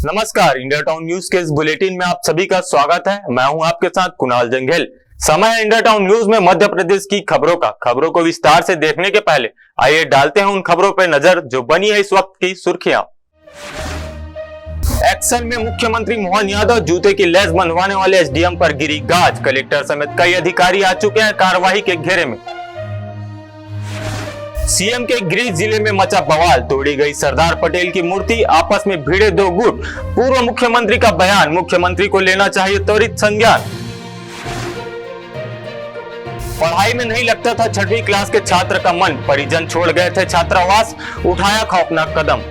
नमस्कार, India town news के इस बुलेटिन में आप सभी का स्वागत है। मैं हूं आपके साथ कुणाल जंगेल। समय है इंडिया टाउन न्यूज में मध्य प्रदेश की खबरों का। खबरों को विस्तार से देखने के पहले आइए डालते हैं उन खबरों पर नजर जो बनी है इस वक्त की सुर्खियां। एक्शन में मुख्यमंत्री मोहन यादव, जूते की लेस बंधवाने वाले एसडीएम पर गिरी गाज। कलेक्टर समेत कई अधिकारी आ चुके हैं कार्रवाई के घेरे में। सीएम के गृह जिले में मचा बवाल, तोड़ी गई सरदार पटेल की मूर्ति, आपस में भिड़े दो गुट। पूर्व मुख्यमंत्री का बयान, मुख्यमंत्री को लेना चाहिए त्वरित संज्ञान। पढ़ाई में नहीं लगता था 6वीं क्लास के छात्र का मन, परिजन छोड़ गए थे छात्रावास, उठाया खौफनाक कदम।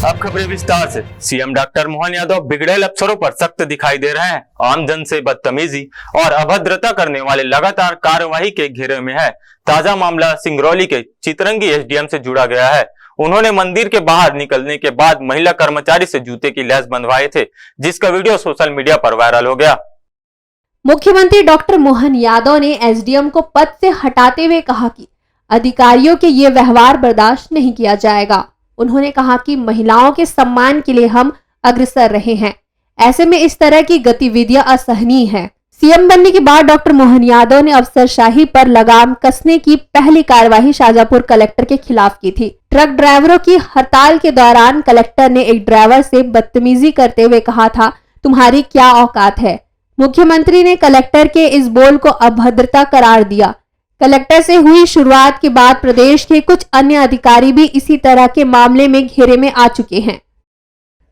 अब खबरें विस्तार से। सीएम डॉक्टर मोहन यादव बिगड़ेल अफसरों पर सख्त दिखाई दे रहे हैं। आमजन से बदतमीजी और अभद्रता करने वाले लगातार कार्यवाही के घेरे में है। ताजा मामला सिंगरौली के चितरंगी एसडीएम से जुड़ा गया है। उन्होंने मंदिर के बाहर निकलने के बाद महिला कर्मचारी से जूते की लेस बंधवाए थे, जिसका वीडियो सोशल मीडिया पर वायरल हो गया। मुख्यमंत्री डॉक्टर मोहन यादव ने एसडीएम को पद से हटाते हुए कहा कि अधिकारियों के ये व्यवहार बर्दाश्त नहीं किया जाएगा। उन्होंने कहा कि महिलाओं के सम्मान के लिए हम अग्रसर रहे हैं, ऐसे में इस तरह की गतिविधियां असहनीय हैं। सीएम बनने के बाद डॉक्टर मोहन यादव ने अफसरशाही पर लगाम कसने की पहली कार्यवाही शाजापुर कलेक्टर के खिलाफ की थी। ट्रक ड्राइवरों की हड़ताल के दौरान कलेक्टर ने एक ड्राइवर से बदतमीजी करते हुए कहा था, तुम्हारी क्या औकात है। मुख्यमंत्री ने कलेक्टर के इस बोल को अभद्रता करार दिया। कलेक्टर से हुई शुरुआत के बाद प्रदेश के कुछ अन्य अधिकारी भी इसी तरह के मामले में घेरे में आ चुके हैं।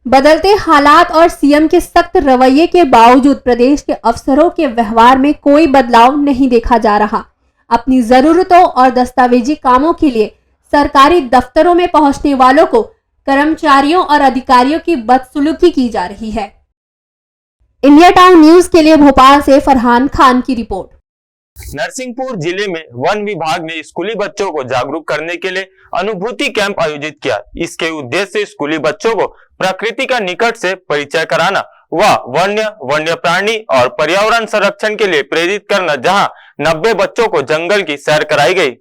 बदलते हालात और सीएम के सख्त रवैये के बावजूद प्रदेश के अफसरों के व्यवहार में कोई बदलाव नहीं देखा जा रहा। अपनी जरूरतों और दस्तावेजी कामों के लिए सरकारी दफ्तरों में पहुंचने वालों को कर्मचारियों और अधिकारियों की बदसलूकी की जा रही है। इंडिया टाउन न्यूज के लिए भोपाल से फरहान खान की रिपोर्ट। नरसिंहपुर जिले में वन विभाग ने स्कूली बच्चों को जागरूक करने के लिए अनुभूति कैंप आयोजित किया। इसके उद्देश्य से स्कूली बच्चों को प्रकृति का निकट से परिचय कराना व वन्य प्राणी और पर्यावरण संरक्षण के लिए प्रेरित करना, जहां 90 बच्चों को जंगल की सैर कराई गई।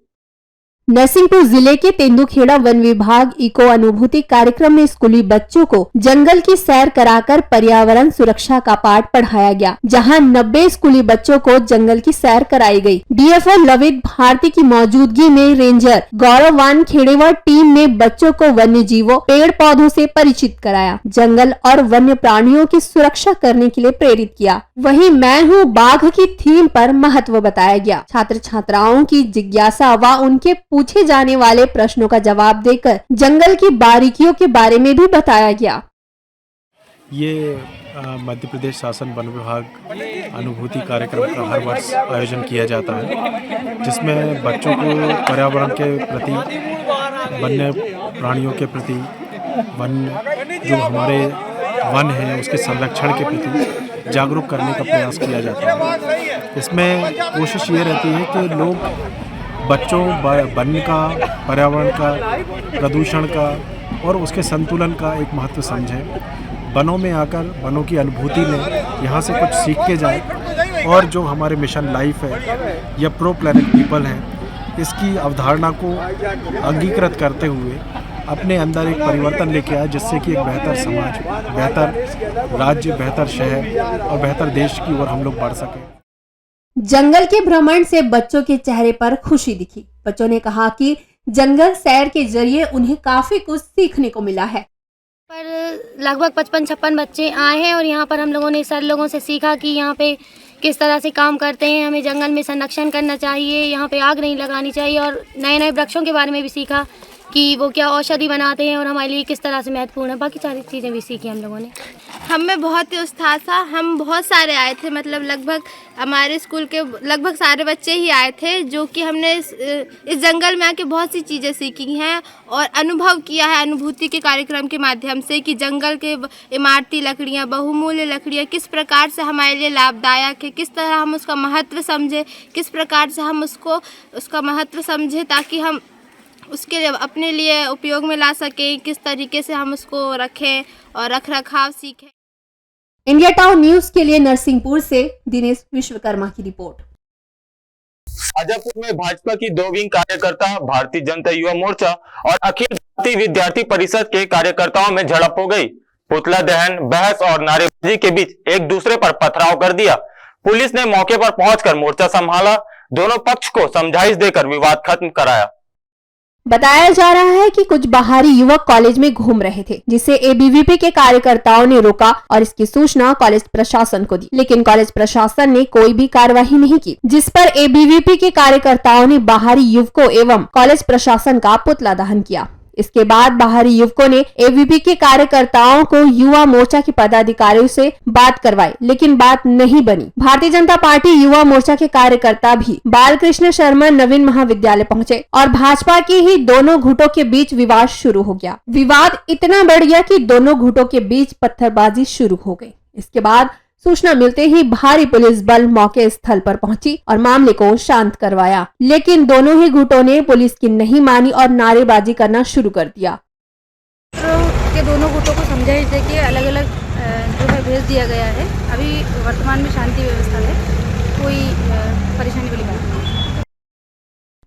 नरसिंहपुर जिले के तेंदुखेड़ा वन विभाग इको अनुभूति कार्यक्रम में स्कूली बच्चों को जंगल की सैर कराकर पर्यावरण सुरक्षा का पाठ पढ़ाया गया, जहां 90 स्कूली बच्चों को जंगल की सैर कराई गई। डीएफओ लवित भारती की मौजूदगी में रेंजर गौरव वानखेड़े टीम ने बच्चों को वन्य जीवों, पेड़ पौधों से परिचित कराया, जंगल और वन्य प्राणियों की सुरक्षा करने के लिए प्रेरित किया। वहीं मैं हूँ बाघ की थीम पर महत्व बताया गया। छात्र छात्राओं की जिज्ञासा व उनके पूछे जाने वाले प्रश्नों का जवाब देकर जंगल की बारीकियों के बारे में भी बताया गया। ये मध्य प्रदेश शासन वन विभाग अनुभूति कार्यक्रम का हर वर्ष आयोजन किया जाता है, जिसमें बच्चों को पर्यावरण के प्रति, वन्य प्राणियों के प्रति, जो हमारे वन है उसके संरक्षण के प्रति जागरूक करने का प्रयास किया जाता है। इसमें कोशिश ये रहती है कि लोग बच्चों वन का, पर्यावरण का, प्रदूषण का और उसके संतुलन का एक महत्व समझें। वनों में आकर वनों की अनुभूति लें, यहाँ से कुछ सीख के जाएं और जो हमारे मिशन लाइफ है या प्रो प्लैनेट पीपल हैं, इसकी अवधारणा को अंगीकृत करते हुए अपने अंदर एक परिवर्तन लेके आए, जिससे कि एक बेहतर समाज, बेहतर राज्य, बेहतर शहर और बेहतर देश की ओर हम लोग बढ़ सकें। जंगल के भ्रमण से बच्चों के चेहरे पर खुशी दिखी। बच्चों ने कहा कि जंगल सैर के जरिए उन्हें काफी कुछ सीखने को मिला है। पर लगभग 55-56 बच्चे आए हैं और यहाँ पर हम लोगों ने सर लोगों से सीखा कि यहाँ पे किस तरह से काम करते हैं, हमें जंगल में संरक्षण करना चाहिए, यहाँ पे आग नहीं लगानी चाहिए, और नए नए वृक्षों के बारे में भी सीखा कि वो क्या औषधि बनाते हैं और हमारे लिए किस तरह से महत्वपूर्ण है। बाकी सारी चीज़ें भी सीखी हम लोगों ने। हमें बहुत ही उत्साह था। हम बहुत सारे आए थे, मतलब लगभग हमारे स्कूल के लगभग सारे बच्चे ही आए थे, जो कि हमने इस जंगल में आके बहुत सी चीज़ें सीखी हैं और अनुभव किया है अनुभूति के कार्यक्रम के माध्यम से कि जंगल के इमारती लकड़ियाँ, बहुमूल्य लकड़ियाँ किस प्रकार से हमारे लिए लाभदायक है, किस तरह हम उसका महत्व समझें, किस प्रकार से हम उसका महत्व समझें ताकि हम उसके अपने लिए उपयोग में ला सकें, किस तरीके से हम उसको रखें और रख रखाव सीखें। इंडिया टाउन न्यूज के लिए नरसिंहपुर से दिनेश विश्वकर्मा की रिपोर्ट। शाजापुर में भाजपा की 2 विंग कार्यकर्ता भारतीय जनता युवा मोर्चा और अखिल भारतीय विद्यार्थी परिषद के कार्यकर्ताओं में झड़प हो गई। पुतला दहन, बहस और नारेबाजी के बीच एक दूसरे पर पथराव कर दिया। पुलिस ने मौके पर पहुंचकर मोर्चा संभाला, दोनों पक्ष को समझाइश देकर विवाद खत्म कराया। बताया जा रहा है कि कुछ बाहरी युवक कॉलेज में घूम रहे थे, जिसे एबीवीपी के कार्यकर्ताओं ने रोका और इसकी सूचना कॉलेज प्रशासन को दी, लेकिन कॉलेज प्रशासन ने कोई भी कार्रवाई नहीं की, जिस पर एबीवीपी के कार्यकर्ताओं ने बाहरी युवकों एवं कॉलेज प्रशासन का पुतला दहन किया। इसके बाद बाहरी युवकों ने एबीवीपी के कार्यकर्ताओं को युवा मोर्चा के पदाधिकारियों से बात करवाई, लेकिन बात नहीं बनी। भारतीय जनता पार्टी युवा मोर्चा के कार्यकर्ता भी बालकृष्ण शर्मा नवीन महाविद्यालय पहुंचे और भाजपा की ही दोनों गुटों के बीच विवाद शुरू हो गया। विवाद इतना बढ़ गया कि दोनों गुटों के बीच पत्थरबाजी शुरू हो गई। इसके बाद सूचना मिलते ही भारी पुलिस बल मौके स्थल पर पहुंची और मामले को शांत करवाया, लेकिन दोनों ही गुटों ने पुलिस की नहीं मानी और नारेबाजी करना शुरू कर दिया। के दोनों गुटों को समझाइश देके अलग अलग जो है भेज दिया गया है। अभी वर्तमान में शांति व्यवस्था है, कोई परेशानी वाली बात नहीं।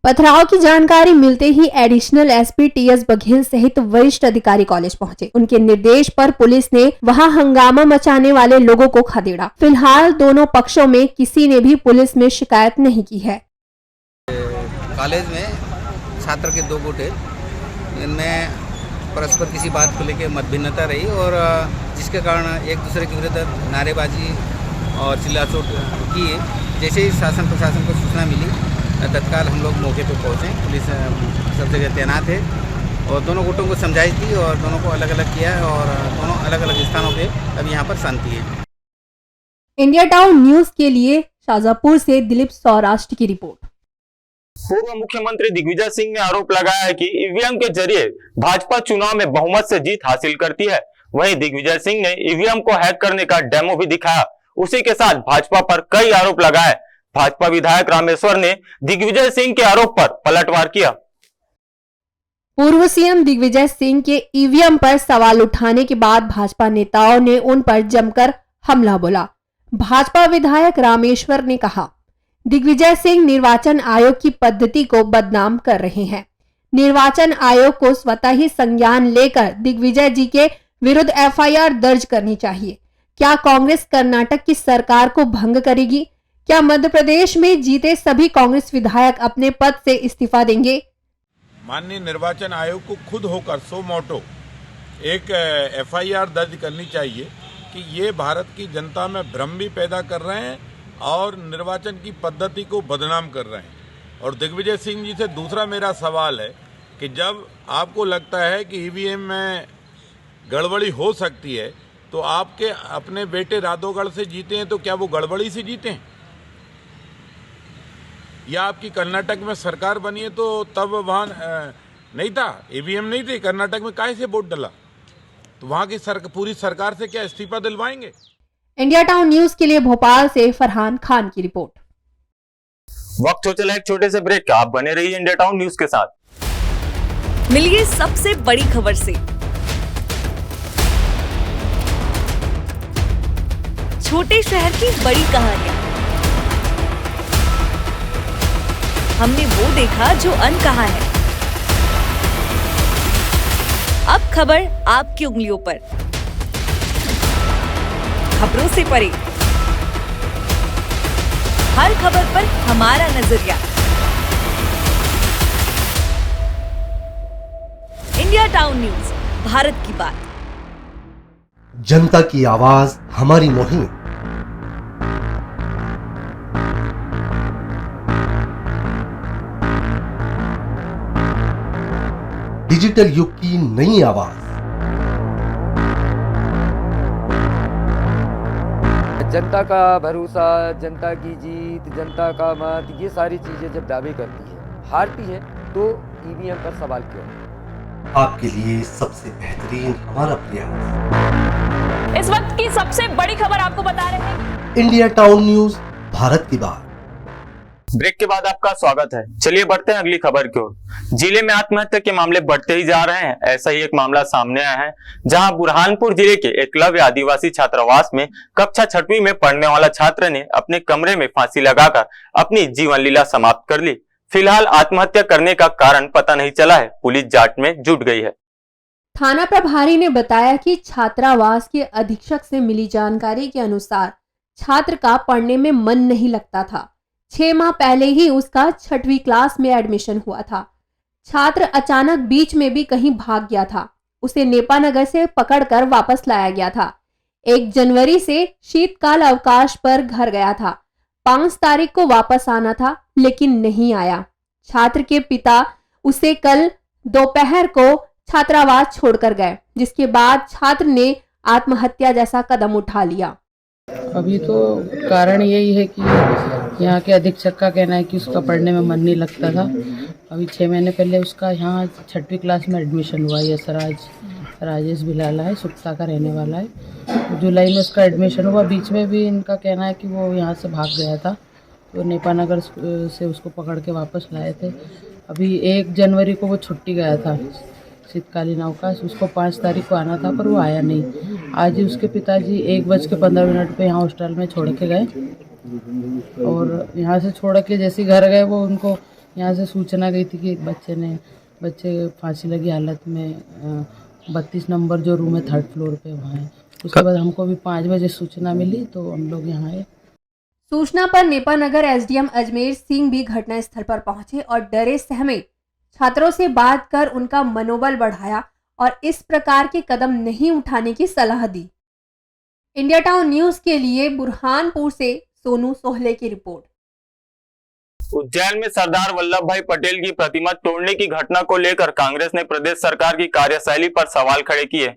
पथराव की जानकारी मिलते ही एडिशनल एसपी टीएस बघेल सहित वरिष्ठ अधिकारी कॉलेज पहुंचे। उनके निर्देश पर पुलिस ने वहां हंगामा मचाने वाले लोगों को खदेड़ा। फिलहाल दोनों पक्षों में किसी ने भी पुलिस में शिकायत नहीं की है। कॉलेज में छात्र के 2 गुट है, इनमें परस्पर किसी बात को लेकर मतभिन्नता रही और जिसके कारण एक दूसरे के विरुद्ध नारेबाजी और चिल्लाचोट की। जैसे ही शासन प्रशासन को सूचना मिली, तत्काल हम लोग मौके पर पहुँचे। पुलिस सब जगह तैनात है और दोनों गुटों को समझाइश दी और दोनों को अलग अलग किया है और दोनों अलग अलग स्थानों पे अब यहाँ पर शांति है। इंडिया टाउन न्यूज के लिए शाजापुर से दिलीप सौराष्ट्र की रिपोर्ट। पूर्व मुख्यमंत्री दिग्विजय सिंह ने आरोप लगाया है कि ईवीएम के जरिए भाजपा चुनाव में बहुमत से जीत हासिल करती है। वहीं दिग्विजय सिंह ने ईवीएम को हैक करने का डेमो भी दिखाया। उसी के साथ भाजपा पर कई आरोप लगाए। भाजपा विधायक रामेश्वर ने दिग्विजय सिंह के आरोप पर पलटवार किया। पूर्व सीएम दिग्विजय सिंह के ईवीएम पर सवाल उठाने के बाद भाजपा नेताओं ने उन पर जमकर हमला बोला। भाजपा विधायक रामेश्वर ने कहा, दिग्विजय सिंह निर्वाचन आयोग की पद्धति को बदनाम कर रहे हैं। निर्वाचन आयोग को स्वतः ही संज्ञान लेकर दिग्विजय जी के विरुद्ध एफआईआर दर्ज करनी चाहिए। क्या कांग्रेस कर्नाटक की सरकार को भंग करेगी? क्या मध्य प्रदेश में जीते सभी कांग्रेस विधायक अपने पद से इस्तीफा देंगे? माननीय निर्वाचन आयोग को खुद होकर सो मोटो एक एफआईआर दर्ज करनी चाहिए कि ये भारत की जनता में भ्रम भी पैदा कर रहे हैं और निर्वाचन की पद्धति को बदनाम कर रहे हैं। और दिग्विजय सिंह जी से दूसरा मेरा सवाल है कि जब आपको लगता है कि ईवीएम में गड़बड़ी हो सकती है तो आपके अपने बेटे राधोगढ़ से जीते हैं तो क्या वो गड़बड़ी से जीते हैं? या आपकी कर्नाटक में सरकार बनी है तो तब वहाँ नहीं था, ईवीएम नहीं थे कर्नाटक में, काहे से वोट डाला? तो वहाँ की पूरी सरकार से क्या इस्तीफा दिलवाएंगे? इंडिया टाउन न्यूज के लिए भोपाल से फरहान खान की रिपोर्ट। वक्त हो चला एक छोटे से ब्रेक का, आप बने रहिए इंडिया टाउन न्यूज के साथ। मिलिए सबसे बड़ी खबर से, छोटे शहर की बड़ी कहानियां। हमने वो देखा जो अनकहा है। अब खबर आपकी उंगलियों पर, खबरों से परे, हर खबर पर हमारा नजरिया। इंडिया टाउन न्यूज, भारत की बात। जनता की आवाज हमारी मुहिम। डिजिटल युग की नई आवाज। जनता का भरोसा, जनता की जीत, जनता का मत, ये सारी चीजें जब दावे करती है, हारती है, तो ईवीएम पर सवाल क्यों? आपके लिए सबसे बेहतरीन हमारा प्रयास। इस वक्त की सबसे बड़ी खबर आपको बता रहे हैं। इंडिया टाउन न्यूज, भारत की बात। ब्रेक के बाद आपका स्वागत है। चलिए बढ़ते हैं अगली खबर की ओर। जिले में आत्महत्या के मामले बढ़ते ही जा रहे हैं। ऐसा ही एक मामला सामने आया है, जहां बुरहानपुर जिले के एकलव्य आदिवासी छात्रावास में कक्षा 6वीं में पढ़ने वाला छात्र ने अपने कमरे में फांसी लगाकर अपनी जीवन लीला समाप्त कर ली। फिलहाल आत्महत्या करने का कारण पता नहीं चला है। पुलिस जांच में जुट गई है। थाना प्रभारी ने बताया कि छात्रावास के अधीक्षक से मिली जानकारी के अनुसार छात्र का पढ़ने में मन नहीं लगता था। 6 माह पहले ही उसका 6वीं क्लास में एडमिशन हुआ था। छात्र अचानक बीच में भी कहीं भाग गया था। उसे नेपानगर से पकड़कर वापस लाया गया था। 1 जनवरी से शीतकाल अवकाश पर घर गया था। 5 तारीख को वापस आना था, लेकिन नहीं आया। छात्र के पिता उसे कल दोपहर को छात्रावास छोड़कर गए, जिसके बाद छात्र ने आत्महत्या जैसा कदम उठा लिया। अभी तो कारण यही है कि यहाँ के अधीक्षक का कहना है कि उसका पढ़ने में मन नहीं लगता था। अभी 6 महीने पहले उसका यहाँ 6वीं क्लास में एडमिशन हुआ। ये राजेश बिलाला है, सुक्ता का रहने वाला है। जुलाई में उसका एडमिशन हुआ। बीच में भी इनका कहना है कि वो यहाँ से भाग गया था, तो नेपानगर से उसको पकड़ के वापस लाए थे। अभी 1 जनवरी को वो छुट्टी गया था, शीतकालीन अवकाश। उसको 5 तारीख को आना था, पर वो आया नहीं। आज ही उसके पिताजी 1:15 पे यहाँ हॉस्टल में छोड़ के गए, और यहाँ से छोड़ के जैसे घर गए वो उनको यहाँ से सूचना गई थी कि बच्चे फांसी लगी हालत में 32 नंबर जो रूम है 3rd फ्लोर पे वहाँ है। उसके बाद हमको भी 5 बजे सूचना मिली, तो हम लोग यहाँ आए। सूचना पर नेपानगर एसडीएम अजमेर सिंह भी घटनास्थल पर पहुंचे और डरे सहमे छात्रों से बात कर उनका मनोबल बढ़ाया और इस प्रकार के कदम नहीं उठाने की सलाह दी। इंडिया टाउन न्यूज के लिए बुरहानपुर से सोनू सोहले की रिपोर्ट। उज्जैन में सरदार वल्लभ भाई पटेल की प्रतिमा तोड़ने की घटना को लेकर कांग्रेस ने प्रदेश सरकार की कार्यशैली पर सवाल खड़े किए।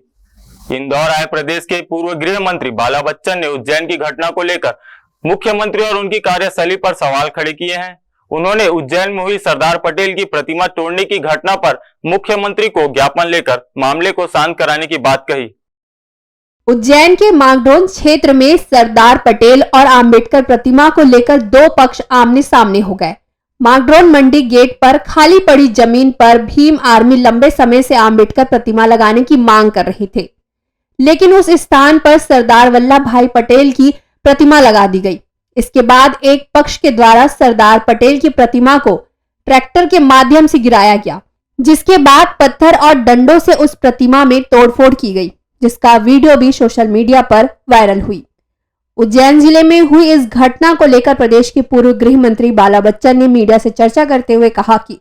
इंदौर आए प्रदेश के पूर्व गृह मंत्री बाला बच्चन ने उज्जैन की घटना को लेकर मुख्यमंत्री और उनकी कार्यशैली पर सवाल खड़े किए हैं। उन्होंने उज्जैन में हुई सरदार पटेल की प्रतिमा तोड़ने की घटना पर मुख्यमंत्री को ज्ञापन लेकर मामले को शांत कराने की बात कही। उज्जैन के मागडोन क्षेत्र में सरदार पटेल और आम्बेडकर प्रतिमा को लेकर 2 पक्ष आमने सामने हो गए। मागडोन मंडी गेट पर खाली पड़ी जमीन पर भीम आर्मी लंबे समय से आम्बेडकर प्रतिमा लगाने की मांग कर रहे थे, लेकिन उस स्थान पर सरदार वल्लभ भाई पटेल की प्रतिमा लगा दी गई। इसके बाद एक पक्ष के द्वारा सरदार पटेल की प्रतिमा को ट्रैक्टर के माध्यम से गिराया गया, जिसके बाद पत्थर और डंडों से उस प्रतिमा में तोड़फोड़ की गई, जिसका वीडियो भी सोशल मीडिया पर वायरल हुई। उज्जैन जिले में हुई इस घटना को लेकर प्रदेश के पूर्व गृह मंत्री बाला बच्चन ने मीडिया से चर्चा करते हुए कहा कि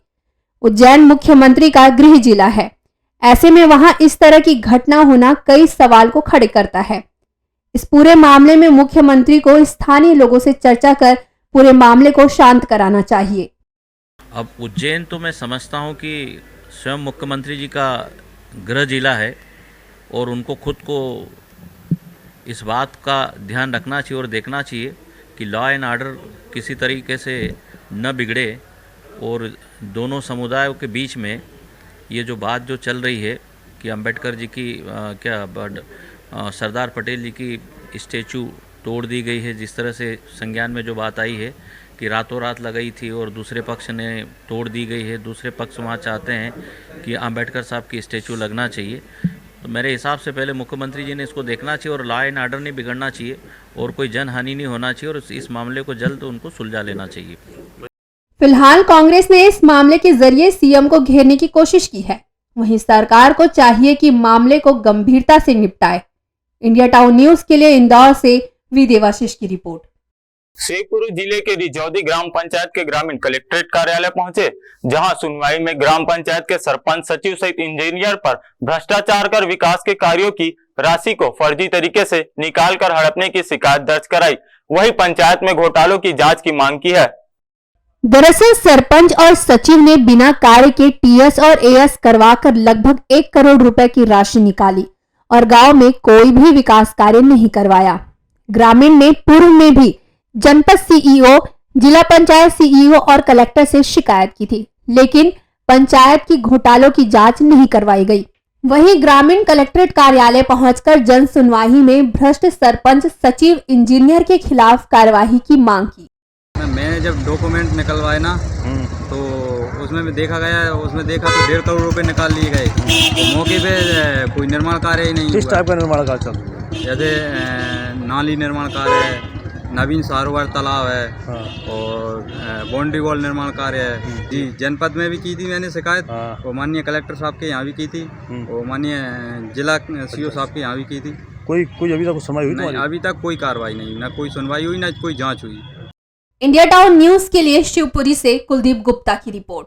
उज्जैन मुख्यमंत्री का गृह जिला है, ऐसे में वहां इस तरह की घटना होना कई सवाल को खड़े करता है। इस पूरे मामले में मुख्यमंत्री को स्थानीय लोगों से चर्चा कर पूरे मामले को शांत कराना चाहिए। अब उज्जैन तो मैं समझता हूं कि स्वयं मुख्यमंत्री जी का गृह जिला है और उनको खुद को इस बात का ध्यान रखना चाहिए और देखना चाहिए कि लॉ एंड ऑर्डर किसी तरीके से न बिगड़े, और दोनों समुदायों के बीच में ये जो बात जो चल रही है कि अंबेडकर जी की सरदार पटेल जी की स्टैचू तोड़ दी गई है, जिस तरह से संज्ञान में जो बात आई है कि रातों रात लगाई थी और दूसरे पक्ष ने तोड़ दी गई है। दूसरे पक्ष वहाँ चाहते हैं कि अंबेडकर साहब की स्टैचू लगना चाहिए। तो मेरे हिसाब से पहले मुख्यमंत्री जी ने इसको देखना चाहिए और लॉ एंड ऑर्डर नहीं बिगड़ना चाहिए और कोई जनहानि नहीं होना चाहिए, और इस मामले को जल्द उनको सुलझा लेना चाहिए। फिलहाल कांग्रेस ने इस मामले के जरिए सीएम को घेरने की कोशिश की है, वहीं सरकार को चाहिए कि मामले को गंभीरता से निपटाए। इंडिया टाउन न्यूज के लिए इंदौर से वी देवाशीष की रिपोर्ट। शेखपुरा जिले के रिजौदी ग्राम पंचायत के ग्रामीण कलेक्ट्रेट कार्यालय पहुंचे, जहां सुनवाई में ग्राम पंचायत के सरपंच, सचिव सहित इंजीनियर पर भ्रष्टाचार कर विकास के कार्यों की राशि को फर्जी तरीके से निकालकर हड़पने की शिकायत दर्ज कराई। वही पंचायत में घोटालों की जांच की मांग की है। दरअसल सरपंच और सचिव ने बिना कार्य के टीएस और एएस करवाकर लगभग 1 करोड़ रुपए की राशि निकाली और गांव में कोई भी विकास कार्य नहीं करवाया। ग्रामीण ने पूर्व में भी जनपद सीईओ, जिला पंचायत सीईओ और कलेक्टर से शिकायत की थी, लेकिन पंचायत की घोटालों की जांच नहीं करवाई गई। वहीं ग्रामीण कलेक्ट्रेट कार्यालय पहुंचकर जन सुनवाई में भ्रष्ट सरपंच, सचिव, इंजीनियर के खिलाफ कार्यवाही की मांग की। मैंने जब डॉक्यूमेंट निकलवाए ना तो उसमें देखा गया, उसमें देखा तो 1.5 करोड़ रुपए निकाल लिए गए। तो मौके पे कोई निर्माण कार्य ही नहीं हुआ। किस टाइप का निर्माण कार्य चल रहा है? जैसे नाली निर्माण कार्य है, नवीन सरोवर तालाब है, और बाउंड्री वॉल निर्माण कार्य है। जी, जनपद में भी की थी मैंने शिकायत, वो माननीय कलेक्टर साहब के यहाँ भी की थी, वो माननीय जिला सीओ साहब के यहाँ भी की थी। कोई अभी तक सुनवाई हुई नहीं? अभी तक कोई कार्रवाई नहीं, ना कोई सुनवाई हुई, ना कोई जांच हुई। इंडिया टाउन न्यूज के लिए शिवपुरी से कुलदीप गुप्ता की रिपोर्ट।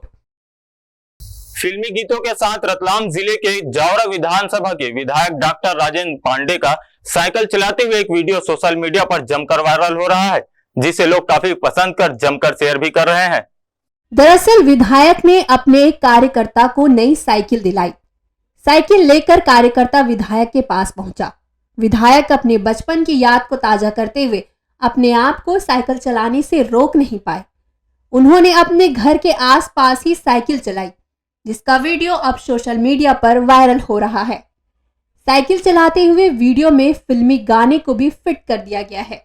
फिल्मी गीतों के साथ रतलाम जिले के जावरा विधानसभा के विधायक डॉक्टर राजेंद्र पांडे का साइकिल चलाते हुए एक वीडियो सोशल मीडिया पर जमकर वायरल हो रहा है, जिसे लोग काफी पसंद कर जमकर शेयर भी कर रहे हैं। दरअसल विधायक ने अपने एक कार्यकर्ता को नई साइकिल दिलाई। साइकिल लेकर कार्यकर्ता विधायक के पास पहुंचा। विधायक अपने बचपन की याद को ताजा करते हुए अपने आप को साइकिल चलाने से रोक नहीं पाए। उन्होंने अपने घर के आसपास ही साइकिल चलाई, जिसका वीडियो अब सोशल मीडिया पर वायरल हो रहा है। साइकिल चलाते हुए वीडियो में फिल्मी गाने को भी फिट कर दिया गया है।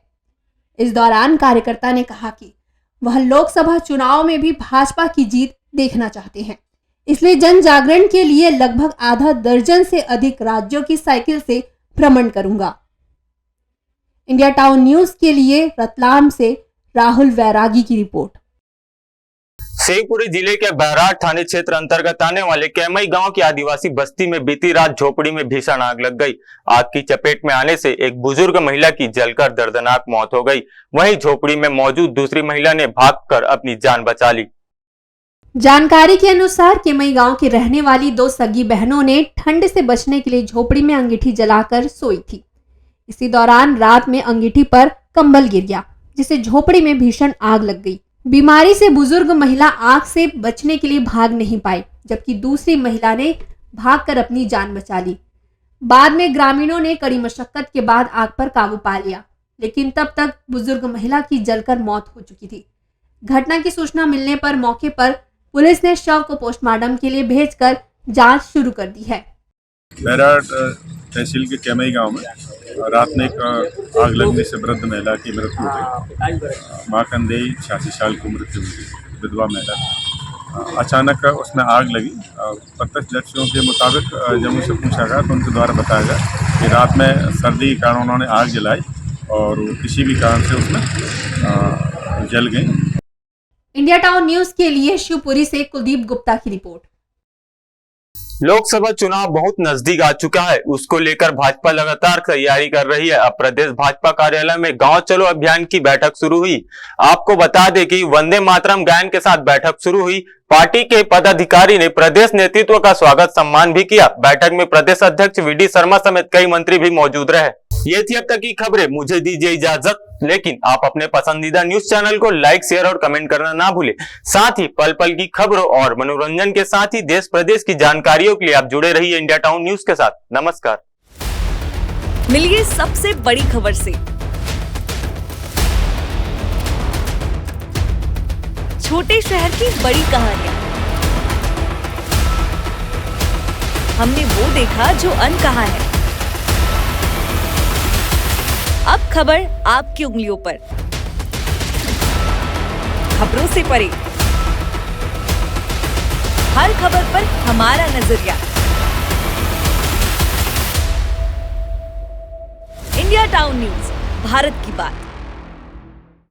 इस दौरान कार्यकर्ता ने कहा कि वह लोकसभा चुनाव में भी भाजपा की जीत देखना चाहते हैं, इसलिए जन जागरण के लिए लगभग आधा दर्जन से अधिक राज्यों की साइकिल से भ्रमण करूंगा। इंडिया टाउन न्यूज के लिए रतलाम से राहुल वैरागी की रिपोर्ट। शिवपुरी जिले के बैराट थाने क्षेत्र अंतर्गत आने वाले कैमई गांव की आदिवासी बस्ती में बीती रात झोपड़ी में भीषण आग लग गई। आग की चपेट में आने से एक बुजुर्ग महिला की जलकर दर्दनाक मौत हो गई। वहीं झोपड़ी में मौजूद दूसरी महिला ने भागकर अपनी जान बचा ली। जानकारी के अनुसार कैमई गांव की रहने वाली 2 सगी बहनों ने ठंड से बचने के लिए झोपड़ी में अंगीठी जलाकर सोई थी। इसी दौरान रात में अंगीठी पर कंबल गिर गया, जिससे झोपड़ी में भीषण आग लग गई। बीमारी से बुजुर्ग महिला आग से बचने के लिए भाग नहीं पाई, जबकि दूसरी महिला ने भागकर अपनी जान बचा ली। बाद में ग्रामीणों ने कड़ी मशक्कत के बाद आग पर काबू पा लिया, लेकिन तब तक बुजुर्ग महिला की जलकर मौत हो चुकी थी। घटना की सूचना मिलने पर मौके पर पुलिस ने शव को पोस्टमार्टम के लिए भेजकर जांच शुरू कर दी है। बैराट तहसील के कैमई गांव में रात में एक आग लगने से वृद्ध महिला की मृत्यु हो गई। माँ कंदेई 86 साल की उम्र की विधवा महिला। अचानक उसमें आग लगी। प्रत्यक्षदर्शियों के मुताबिक जब उनसे पूछा गया तो उनके द्वारा बताया गया कि रात में सर्दी के कारण उन्होंने आग जलाई और किसी भी कारण से उसमें जल गई। इंडिया टाउन न्यूज के लिए शिवपुरी से कुलदीप गुप्ता की रिपोर्ट। लोकसभा चुनाव बहुत नजदीक आ चुका है, उसको लेकर भाजपा लगातार तैयारी कर रही है। अब प्रदेश भाजपा कार्यालय में गांव चलो अभियान की बैठक शुरू हुई। आपको बता दें कि वंदे मातरम गायन के साथ बैठक शुरू हुई। पार्टी के पदाधिकारी ने प्रदेश नेतृत्व का स्वागत सम्मान भी किया। बैठक में प्रदेश अध्यक्ष वीडी शर्मा समेत कई मंत्री भी मौजूद रहे। ये थी अब तक की खबरें। मुझे दीजिए इजाजत, लेकिन आप अपने पसंदीदा न्यूज चैनल को लाइक, शेयर और कमेंट करना ना भूलें। साथ ही पल पल की खबरों और मनोरंजन के साथ ही देश प्रदेश की जानकारियों के लिए आप जुड़े रहिए इंडिया टाउन न्यूज के साथ। नमस्कार। मिलिए सबसे बड़ी खबर से, छोटे शहर की बड़ी कहानियां। हमने वो देखा जो अनकहा है। अब खबर आपकी उंगलियों पर, खबरों से परे, हर खबर पर हमारा नजरिया। इंडिया टाउन न्यूज, भारत की बात।